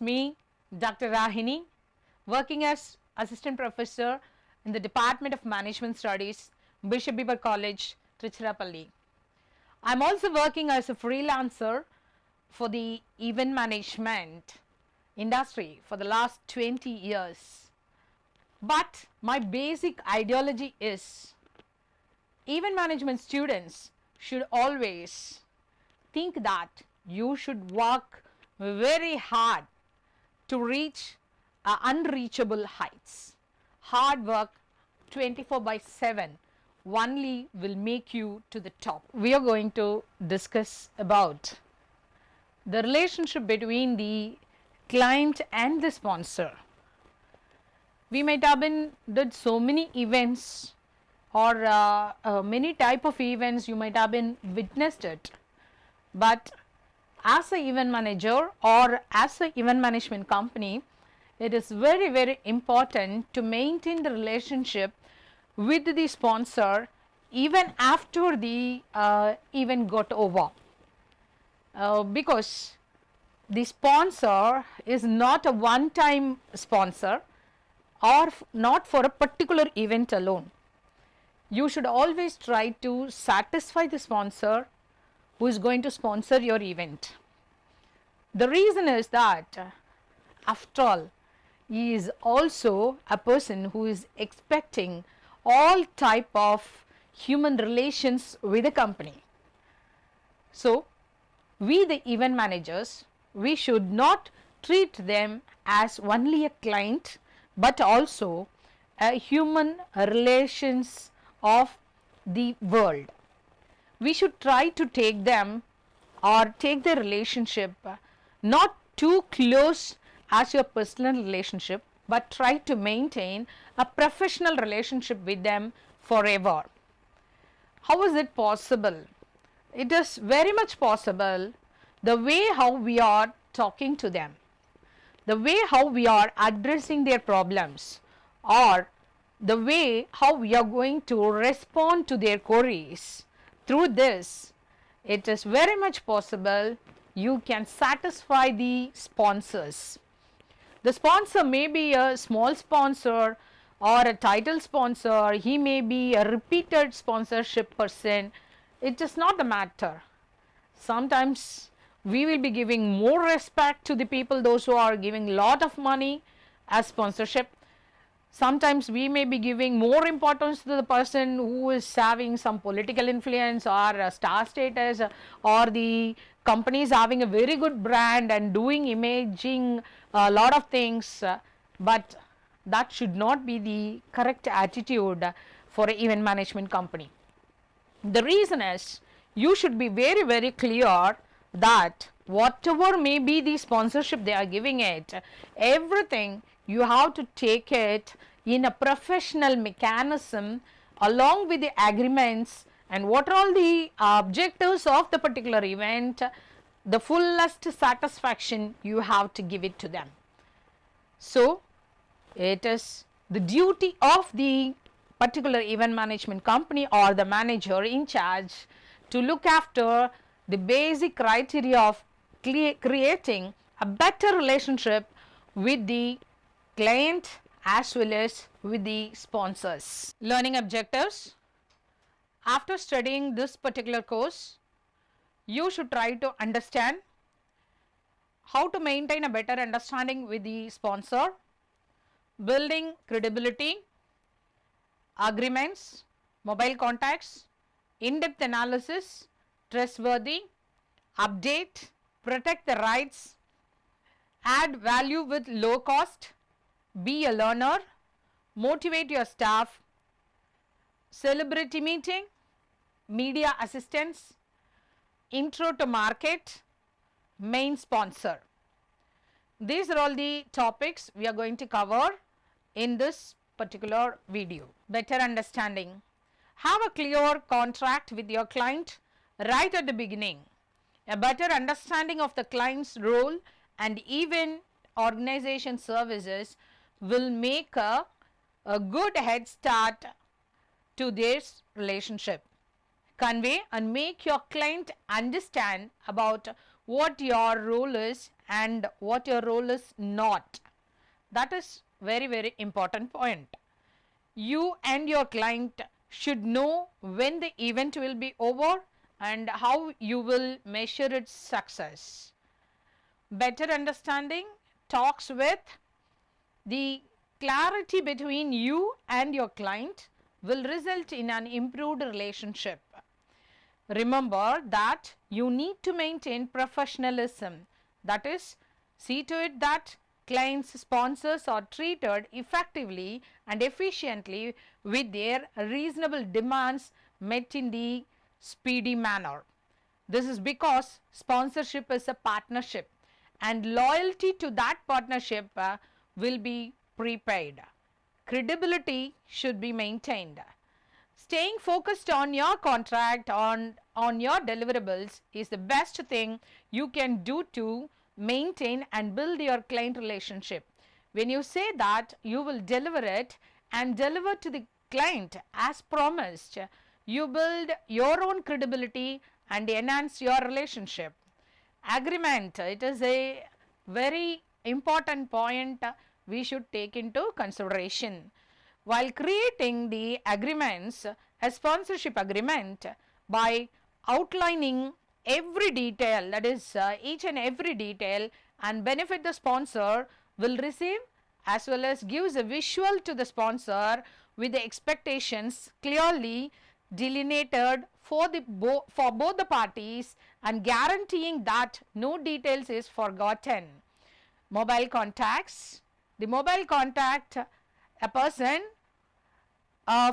me, Dr. Rahini, working as Assistant Professor in the Department of Management Studies, Bishop Weber College, Tiruchirappalli. I am also working as a freelancer for the event management industry for the last 20 years. But my basic ideology is event management students should always think that you should work very hard to reach unreachable heights. Hard work 24/7 only will make you to the top. We are going to discuss about the relationship between the client and the sponsor. We might have been did so many events or many type of events, you might have been witnessed it, but as a event manager or as a event management company, it is very important to maintain the relationship with the sponsor even after the event got over, because the sponsor is not a one time sponsor or not for a particular event alone. You should always try to satisfy the sponsor who is going to sponsor your event. The reason is that after all, he is also a person who is expecting all type of human relations with the company. So, we the event managers, we should not treat them as only a client, but also a human relations of the world. We should try to take them or take the relationship not too close as your personal relationship, but try to maintain a professional relationship with them forever. How is it possible? It is very much possible the way how we are talking to them, the way how we are addressing their problems, or the way how we are going to respond to their queries. Through this, it is very much possible you can satisfy the sponsors. The sponsor may be a small sponsor or a title sponsor, he may be a repeated sponsorship person, it does not matter. Sometimes we will be giving more respect to the people, those who are giving lot of money as sponsorship. Sometimes we may be giving more importance to the person who is having some political influence or a star status, or the company is having a very good brand and doing imaging a lot of things, but that should not be the correct attitude for an event management company. The reason is you should be very clear that whatever may be the sponsorship they are giving it, everything you have to take it in a professional mechanism along with the agreements and what are all the objectives of the particular event, the fullest satisfaction you have to give it to them. So, it is the duty of the particular event management company or the manager in charge to look after the basic criteria of creating a better relationship with the client as well as with the sponsors. Learning objectives. After studying this particular course, you should try to understand how to maintain a better understanding with the sponsor, building credibility, agreements, mobile contacts, in-depth analysis, trustworthy, update, protect the rights, add value with low cost, be a learner, motivate your staff, celebrity meeting, media assistance, intro to market, main sponsor. These are all the topics we are going to cover in this particular video. Better understanding. Have a clear contract with your client right at the beginning. A better understanding of the client's role and even organization services will make a good head start to this relationship. Convey and make your client understand about what your role is and what your role is not. That is very, very important point. You and your client should know when the event will be over and how you will measure its success. Better understanding talks with the clarity between you and your client will result in an improved relationship. Remember that you need to maintain professionalism, that is, see to it that clients' sponsors are treated effectively and efficiently with their reasonable demands met in the speedy manner. This is because sponsorship is a partnership and loyalty to that partnership will be prepaid. Credibility should be maintained. Staying focused on your contract, on your deliverables is the best thing you can do to maintain and build your client relationship. When you say that you will deliver it and deliver to the client as promised, you build your own credibility and enhance your relationship. Agreement, it is a very important point we should take into consideration. While creating the agreements, a sponsorship agreement, by outlining every detail, that is each and every detail and benefit the sponsor will receive, as well as gives a visual to the sponsor with the expectations clearly delineated for both the parties and guaranteeing that no details is forgotten. Mobile contacts, the mobile contact, a person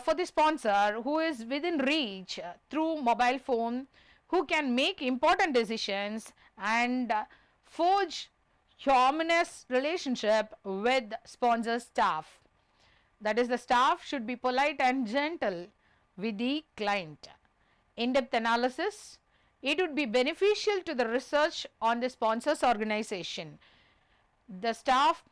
for the sponsor who is within reach through mobile phone, who can make important decisions and forge harmonious relationship with sponsor staff. That is, the staff should be polite and gentle with the client. In-depth analysis, it would be beneficial to the research on the sponsor's organization, the staff,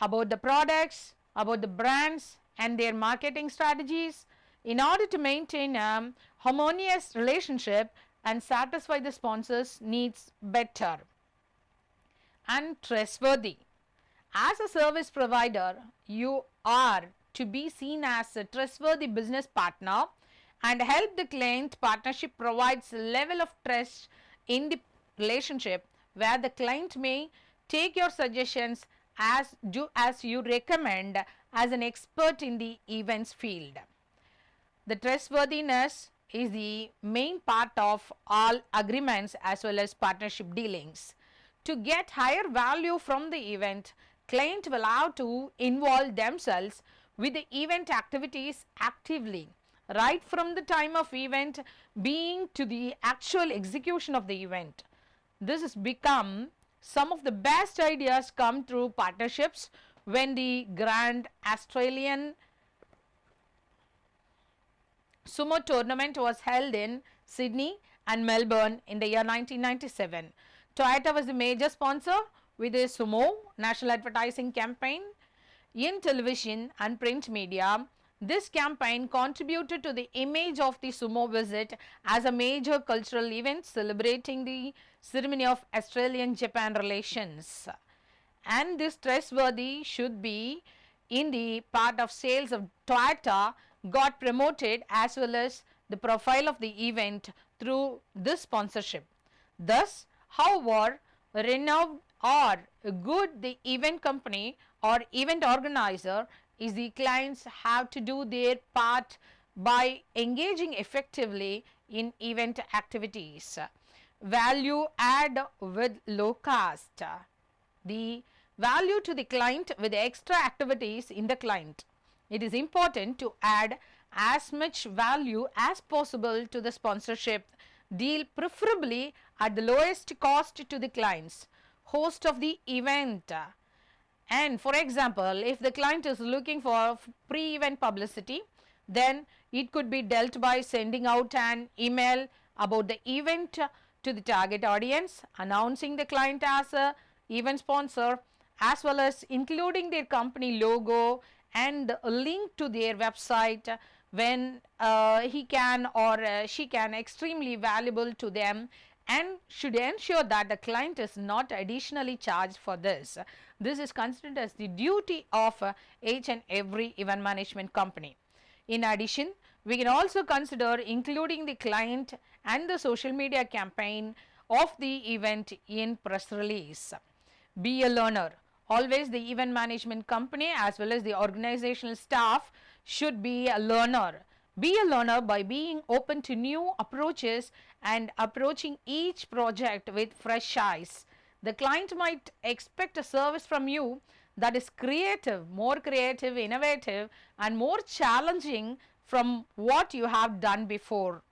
about the products, about the brands and their marketing strategies in order to maintain a harmonious relationship and satisfy the sponsor's needs better. And trustworthy. As a service provider, you are to be seen as a trustworthy business partner and help the client. Partnership provides a level of trust in the relationship where the client may take your suggestions as you recommend as an expert in the events field. The trustworthiness is the main part of all agreements as well as partnership dealings. To get higher value from the event, client will have to involve themselves with the event activities actively, right from the time of event being to the actual execution of the event. This has become some of the best ideas come through partnerships when the Grand Australian Sumo tournament was held in Sydney and Melbourne in the year 1997. Toyota was the major sponsor with a Sumo national advertising campaign in television and print media. This campaign contributed to the image of the Sumo visit as a major cultural event celebrating the ceremony of Australian-Japan relations. And this trustworthy should be in the part of sales of Toyota got promoted as well as the profile of the event through this sponsorship. Thus, however renowned or good the event company or event organizer is, the clients have to do their part by engaging effectively in event activities. Value add with low cost. The value to the client with extra activities in the client. It is important to add as much value as possible to the sponsorship deal, preferably at the lowest cost to the clients, host of the event. And for example, if the client is looking for pre-event publicity, then it could be dealt by sending out an email about the event to the target audience, announcing the client as a event sponsor, as well as including their company logo and a link to their website when he can or she can, extremely valuable to them, and should ensure that the client is not additionally charged for this. This is considered as the duty of each and every event management company. In addition, we can also consider including the client and the social media campaign of the event in press release. Be a learner. Always the event management company as well as the organizational staff should be a learner. Be a learner by being open to new approaches and approaching each project with fresh eyes. The client might expect a service from you that is more creative, innovative, and more challenging from what you have done before.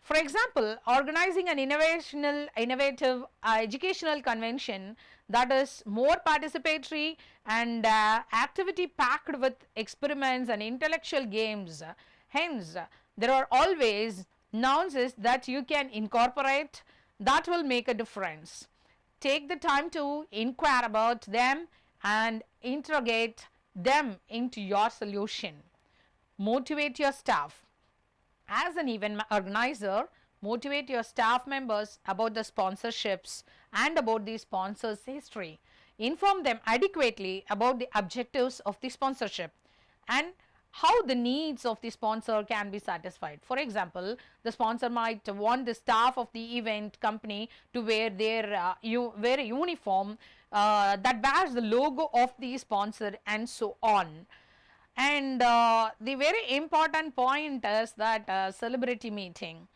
For example, organizing an innovative educational convention that is more participatory and activity packed with experiments and intellectual games. Hence, there are always nuances that you can incorporate that will make a difference. Take the time to inquire about them and interrogate them into your solution. Motivate your staff. As an event organizer, motivate your staff members about the sponsorships and about the sponsors' history. Inform them adequately about the objectives of the sponsorship and how the needs of the sponsor can be satisfied. For example, the sponsor might want the staff of the event company to wear wear a uniform that bears the logo of the sponsor and so on. And the very important point is that celebrity meeting.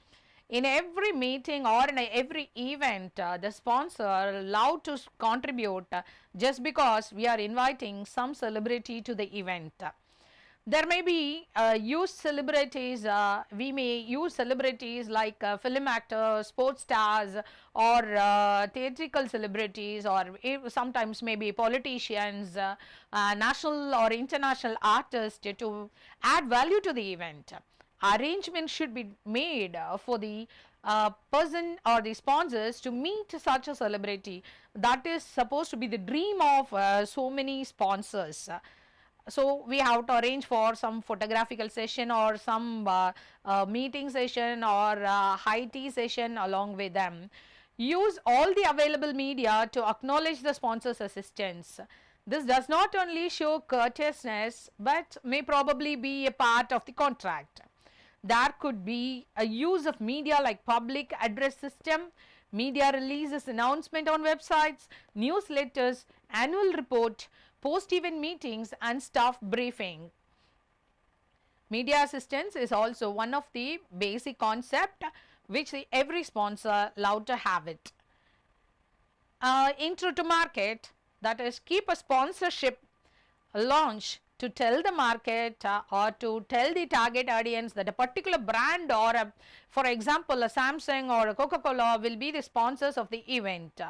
In every meeting or in every event, the sponsor allowed to contribute just because we are inviting some celebrity to the event. There may be we may use celebrities like film actors, sports stars, or theatrical celebrities, or sometimes maybe politicians, national or international artists to add value to the event. Arrangements should be made for the person or the sponsors to meet such a celebrity. That is supposed to be the dream of so many sponsors. So we have to arrange for some photographical session or some meeting session or high tea session along with them. Use all the available media to acknowledge the sponsor's assistance. This does not only show courteousness but may probably be a part of the contract. There could be a use of media like public address system, media releases, announcement on websites, newsletters, annual report, post-event meetings and staff briefing. Media assistance is also one of the basic concept which every sponsor allowed to have it. Intro to market, that is keep a sponsorship launch to tell the market or to tell the target audience that a particular brand or for example a Samsung or a Coca-Cola will be the sponsors of the event.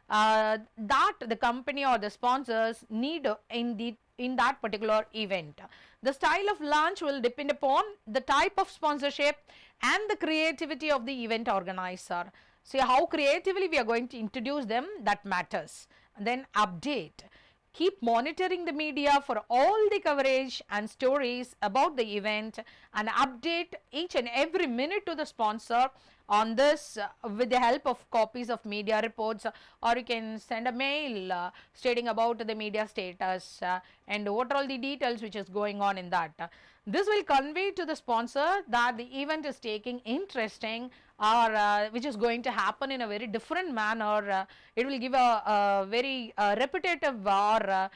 That the company or the sponsors need in that particular event. The style of launch will depend upon the type of sponsorship and the creativity of the event organizer. See how creatively we are going to introduce them, that matters. And then update. Keep monitoring the media for all the coverage and stories about the event and update each and every minute to the sponsor on this with the help of copies of media reports, or you can send a mail stating about the media status and what are all the details which is going on in that. This will convey to the sponsor that the event is taking interesting or which is going to happen in a very different manner. It will give a very repetitive or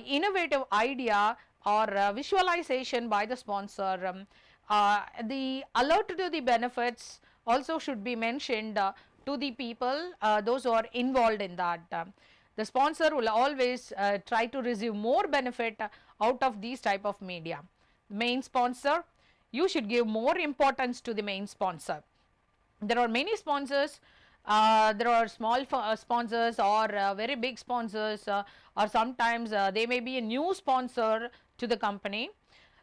innovative idea or visualization by the sponsor. The alert to the benefits also should be mentioned to the people, those who are involved in that. The sponsor will always try to receive more benefit out of these type of media. Main sponsor, you should give more importance to the main sponsor. There are many sponsors, there are small sponsors or very big sponsors, or sometimes they may be a new sponsor to the company.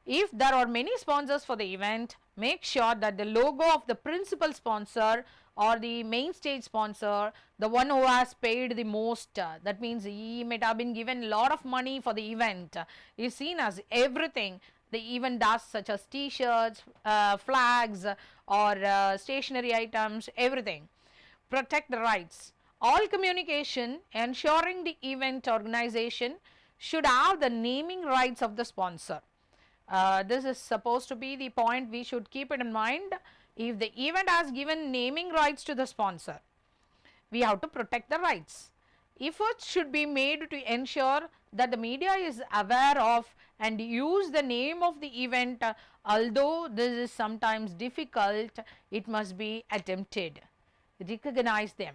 If there are many sponsors for the event, make sure that the logo of the principal sponsor or the main stage sponsor, the one who has paid the most, that means he might have been given a lot of money for the event, is seen as everything the event does, such as t-shirts, flags or stationery items, everything. protect the rights. All communication ensuring the event organization should have the naming rights of the sponsor. This is supposed to be the point we should keep it in mind. If the event has given naming rights to the sponsor, we have to protect the rights. Efforts should be made to ensure that the media is aware of and use the name of the event. Although this is sometimes difficult, it must be attempted. Recognize them.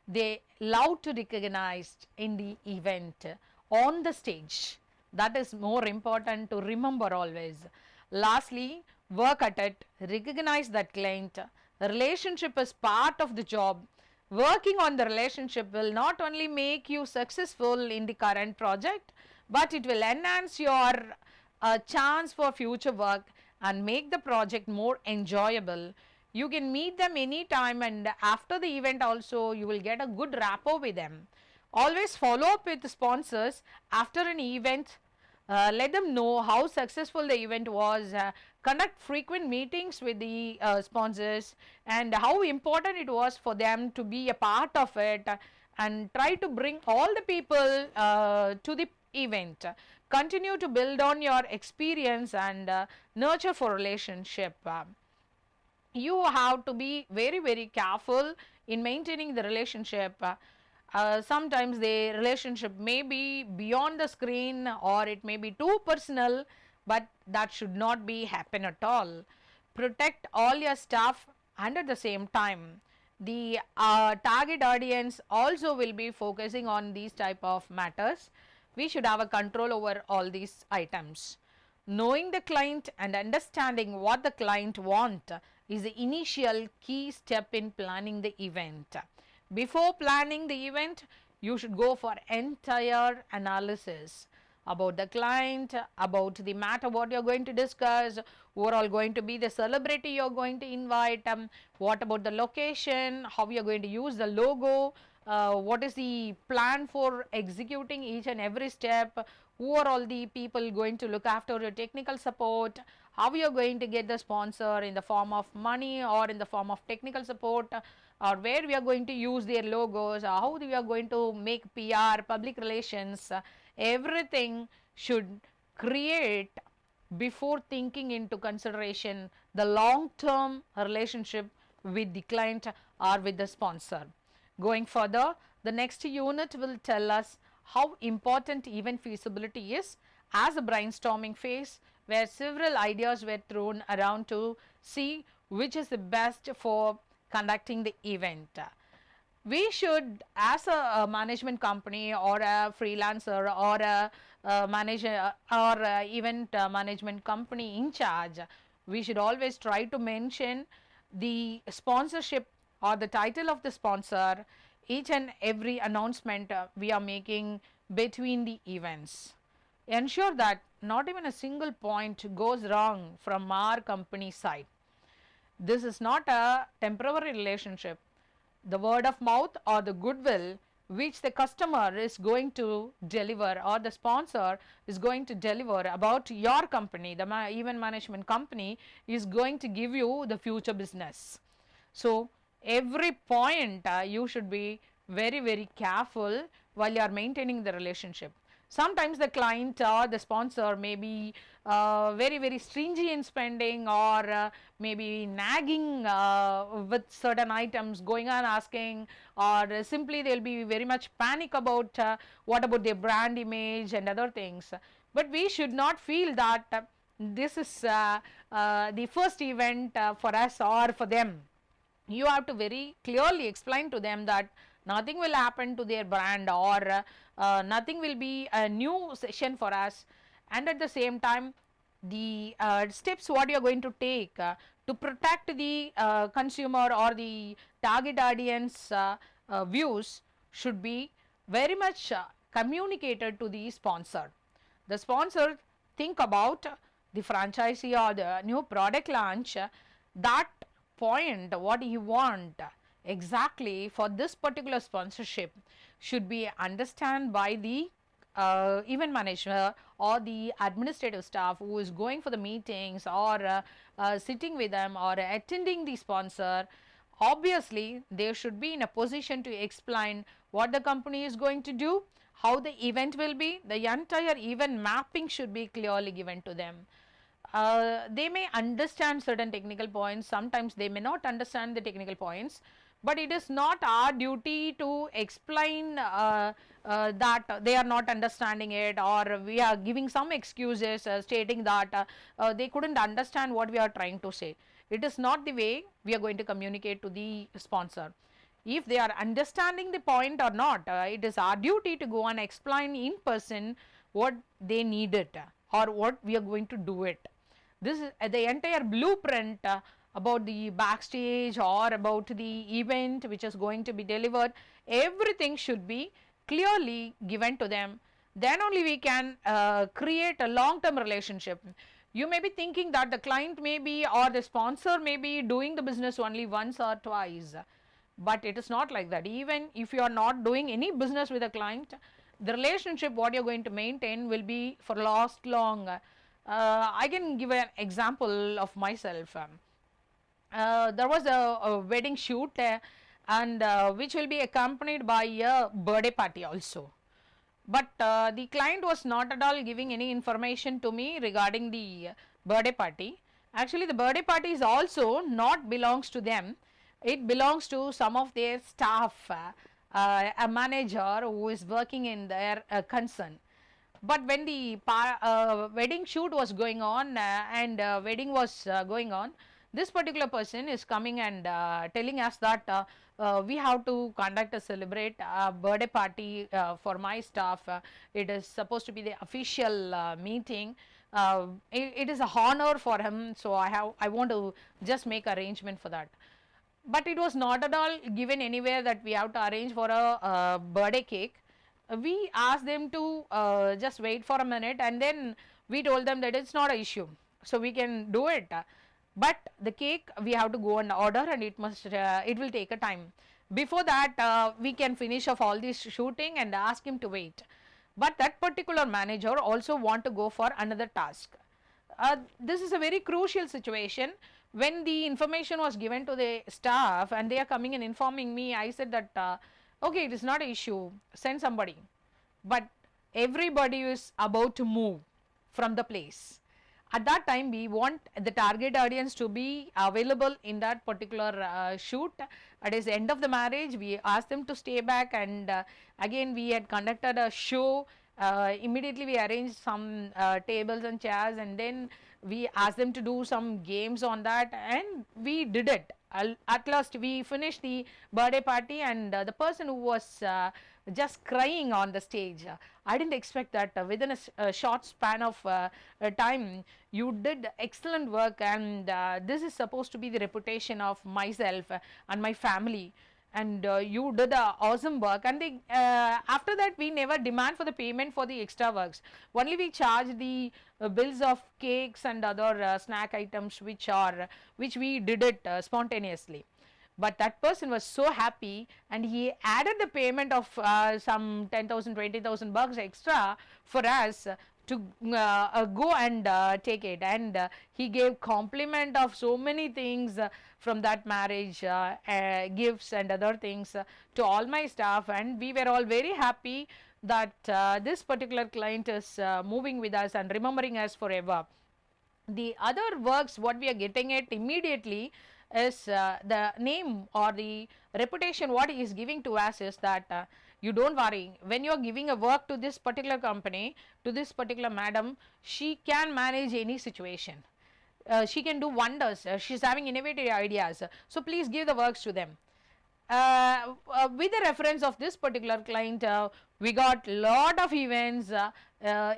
They love to recognize in the event on the stage. That is more important to remember always. Lastly, work at it, recognize that client. The relationship is part of the job. Working on the relationship will not only make you successful in the current project, but it will enhance your chance for future work and make the project more enjoyable. You can meet them anytime, and after the event also you will get a good rapport with them. Always follow up with the sponsors after an event. Let them know how successful the event was. Conduct frequent meetings with the sponsors and how important it was for them to be a part of it, and try to bring all the people to the event. Continue to build on your experience and nurture for relationship. You have to be very very careful in maintaining the relationship. Sometimes the relationship may be beyond the screen, or it may be too personal, but that should not be happen at all. Protect all your stuff, and at the same time the target audience also will be focusing on these type of matters. We should have a control over all these items. Knowing the client and understanding what the client want is the initial key step in planning the event. Before planning the event, you should go for entire analysis about the client, about the matter what you are going to discuss, who are all going to be the celebrity you are going to invite, what about the location, how you are going to use the logo, what is the plan for executing each and every step, who are all the people going to look after your technical support, how you are going to get the sponsor in the form of money or in the form of technical support, or where we are going to use their logos, how we are going to make PR, public relations. Everything should create before thinking into consideration the long term relationship with the client or with the sponsor. Going further, the next unit will tell us how important event feasibility is as a brainstorming phase, where several ideas were thrown around to see which is the best for conducting the event. We should, as a management company or a freelancer or a manager or a event management company in charge, we should always try to mention the sponsorship or the title of the sponsor each and every announcement we are making between the events. Ensure that not even a single point goes wrong from our company side. This is not a temporary relationship. The word of mouth or the goodwill which the customer is going to deliver or the sponsor is going to deliver about your company, the event management company, is going to give you the future business. So, every point you should be very very careful while you are maintaining the relationship. Sometimes the client or the sponsor may be very very stingy in spending, or maybe nagging with certain items, going on asking, or simply they will be very much panic about what about their brand image and other things. But we should not feel that this is the first event for us or for them. You have to very clearly explain to them that nothing will happen to their brand, or nothing will be a new session for us, and at the same time the steps what you are going to take to protect the consumer or the target audience views should be very much communicated to the sponsor. The sponsor think about the franchisee or the new product launch, that point what you want exactly for this particular sponsorship should be understand by the event manager or the administrative staff who is going for the meetings, or sitting with them or attending the sponsor. obviously they should be in a position to explain what the company is going to do, how the event will be. The entire event mapping should be clearly given to them. They may understand certain technical points, sometimes they may not understand the technical points, but it is not our duty to explain that they are not understanding it, or we are giving some excuses stating that they couldn't understand what we are trying to say. It is not the way we are going to communicate to the sponsor. If they are understanding the point or not, it is our duty to go and explain in person what they need it or what we are going to do it. This is the entire blueprint about the backstage or about the event which is going to be delivered. Everything should be clearly given to them. Then only we can create a long term relationship. You may be thinking that the client may be or the sponsor may be doing the business only once or twice, but it is not like that. Even if you are not doing any business with a client, the relationship what you are going to maintain will be for last long. I can give an example of myself. There was a wedding shoot and which will be accompanied by a birthday party also. But the client was not at all giving any information to me regarding the birthday party. Actually, the birthday party is also not belongs to them. It belongs to some of their staff, a manager who is working in their concern. But when the wedding shoot was going on and wedding was going on, this particular person is coming and telling us that we have to conduct a celebrate birthday party for my staff. It is supposed to be the official meeting. It is a honor for him, so I want to just make arrangement for that. But it was not at all given anywhere that we have to arrange for a birthday cake. We asked them to just wait for a minute, and then we told them that it's not an issue, so we can do it. But the cake we have to go and order, and it will take a time. Before that we can finish off all this shooting and ask him to wait. But that particular manager also want to go for another task. This is a very crucial situation. When the information was given to the staff and they are coming and informing me, I said that okay, it is not an issue, send somebody. But everybody is about to move from the place. At that time we want the target audience to be available in that particular shoot. At the end of the marriage, we asked them to stay back, and again we had conducted a show. Immediately we arranged some tables and chairs, and then we asked them to do some games on that, and we did it. At last we finished the birthday party, and the person who was just crying on the stage, I didn't expect that within a short span of time you did excellent work, and this is supposed to be the reputation of myself and my family, and you did awesome work. And they, after that we never demand for the payment for the extra works, only we charge the bills of cakes and other snack items which we did it spontaneously. But that person was so happy, and he added the payment of some 10,000 20,000 bucks extra for us to go and take it, and he gave compliment of so many things from that marriage, gifts and other things to all my staff, and we were all very happy that this particular client is moving with us and remembering us forever. The other works what we are getting it immediately is the name or the reputation what he is giving to us is that you don't worry, when you are giving a work to this particular company, to this particular madam, she can manage any situation. She can do wonders. She is having innovative ideas. So please give the works to them. With the reference of this particular client, we got lot of events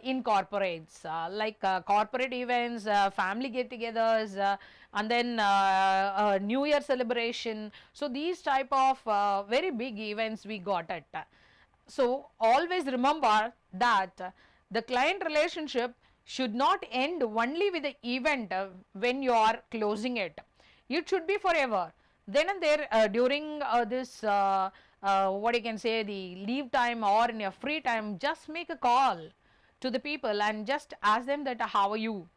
in corporates, like corporate events, family get-togethers, and then New Year celebration. So these type of very big events we got it. So always remember that the client relationship should not end only with the event when you are closing it. It should be forever. Then and there during this what you can say, the leave time or in your free time, just make a call to the people and just ask them that how are you.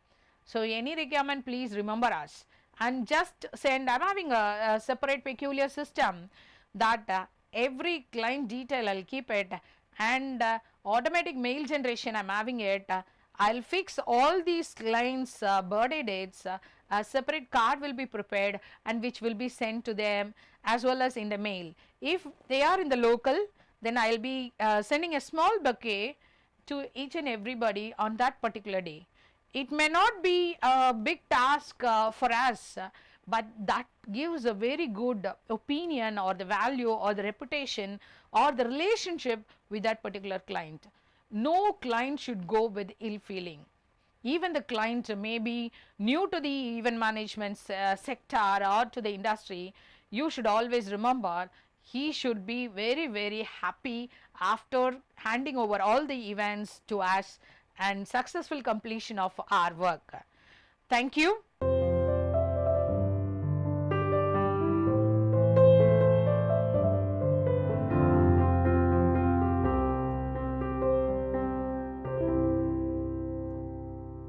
So any requirement, please remember us. and just send. I'm having a separate peculiar system that every client detail I'll keep it, and automatic mail generation I'm having it. I'll fix all these clients birthday dates. A separate card will be prepared and which will be sent to them as well as in the mail. If they are in the local, then I'll be sending a small bouquet to each and everybody on that particular day. It may not be a big task for us, but that gives a very good opinion or the value or the reputation or the relationship with that particular client. No client should go with ill feeling. Even the client may be new to the event management sector or to the industry, you should always remember he should be very very happy after handing over all the events to us and successful completion of our work. Thank you.